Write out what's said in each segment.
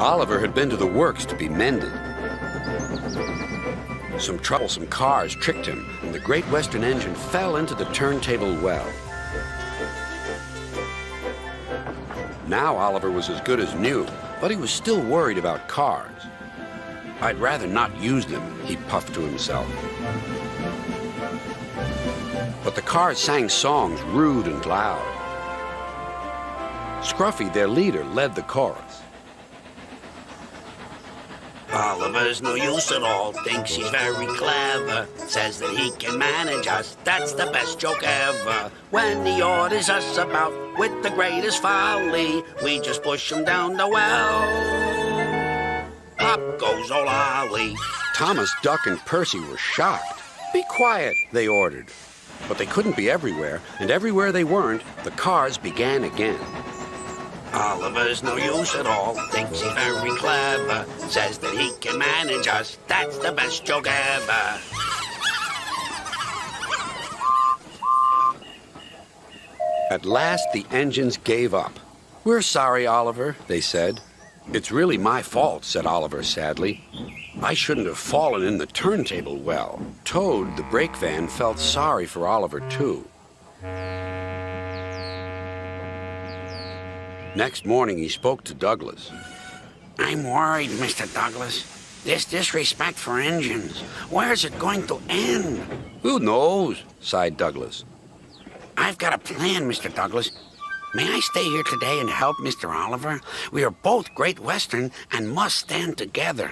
Oliver had been to the works to be mended. Some troublesome cars tricked him, and the Great Western engine fell into the turntable well. Now Oliver was as good as new, but he was still worried about cars. "I'd rather not use them," he puffed to himself. But the cars sang songs rude and loud. Scruffy, their leader, led the chorus. Oliver's no use at all, thinks he's very clever, says that he can manage us, that's the best joke ever. When he orders us about with the greatest folly, we just push him down the well. Up goes old Ollie. Thomas, Duck, and Percy were shocked. "Be quiet," they ordered. But they couldn't be everywhere, and everywhere they weren't, the cars began again. Oliver's no use at all, thinks he's very clever, says that he can manage us, that's the best joke ever. At last, the engines gave up. "We're sorry, Oliver," they said. "It's really my fault," said Oliver sadly. "I shouldn't have fallen in the turntable well." Toad, the brake van, felt sorry for Oliver, too. Next morning, he spoke to Douglas. "I'm worried, Mr. Douglas. This disrespect for engines, where's it going to end?" "Who knows?" sighed Douglas. "I've got a plan, Mr. Douglas. May I stay here today and help Mr. Oliver? We are both Great Western and must stand together."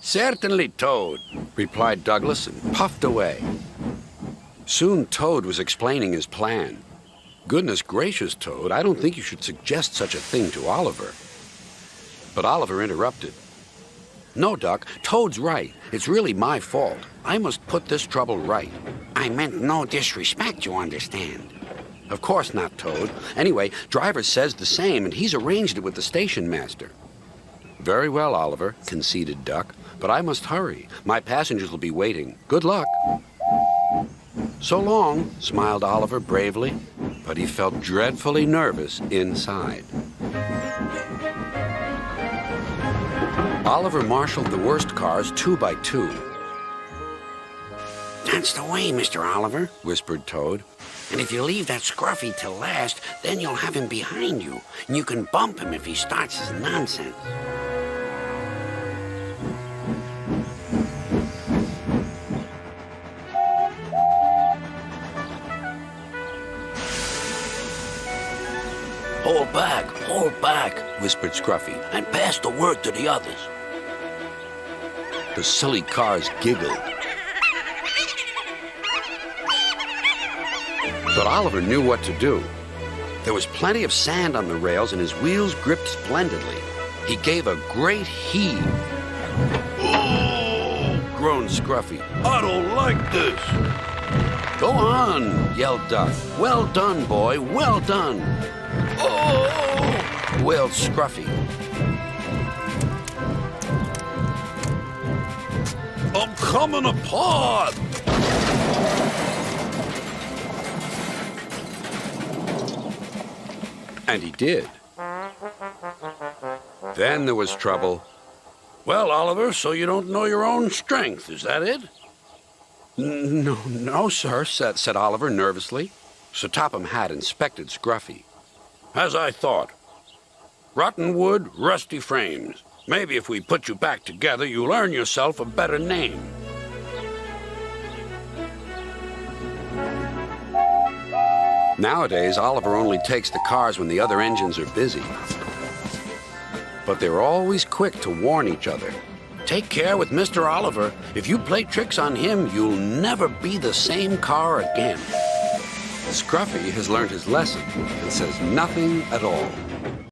"Certainly, Toad," replied Douglas and puffed away. Soon Toad was explaining his plan. "Goodness gracious, Toad, I don't think you should suggest such a thing to Oliver." But Oliver interrupted. "No, Duck, Toad's right. It's really my fault. I must put this trouble right." "I meant no disrespect, you understand." "Of course not, Toad. Anyway, Driver says the same, and he's arranged it with the station master." "Very well, Oliver," conceded Duck, "but I must hurry. My passengers will be waiting. Good luck." "So long," smiled Oliver bravely, but he felt dreadfully nervous inside. Oliver marshaled the worst cars 2 by 2. "That's the way, Mr. Oliver," whispered Toad. "And if you leave that Scruffy till last, then you'll have him behind you, and you can bump him if he starts his nonsense." Hold back, whispered Scruffy. and pass the word to the others." The silly cars giggled. But Oliver knew what to do. There was plenty of sand on the rails, and his wheels gripped splendidly. He gave a great heave. Oh, Groaned Scruffy. I don't like this. "Go on," yelled Duck. "Well done, boy, well done." Oh! Wailed Scruffy. I'm coming apart! And he did. Then there was trouble. "Well, Oliver, so you don't know your own strength, is that it?" No, sir," said Oliver nervously. Sir Topham Hatt inspected Scruffy. "As I thought. Rotten wood, rusty frames. Maybe if we put you back together, you'll earn yourself a better name." Nowadays, Oliver only takes the cars when the other engines are busy. But they're always quick to warn each other. Take care with Mr. Oliver. If you play tricks on him, you'll never be the same car again. Scruffy has learned his lesson and says nothing at all.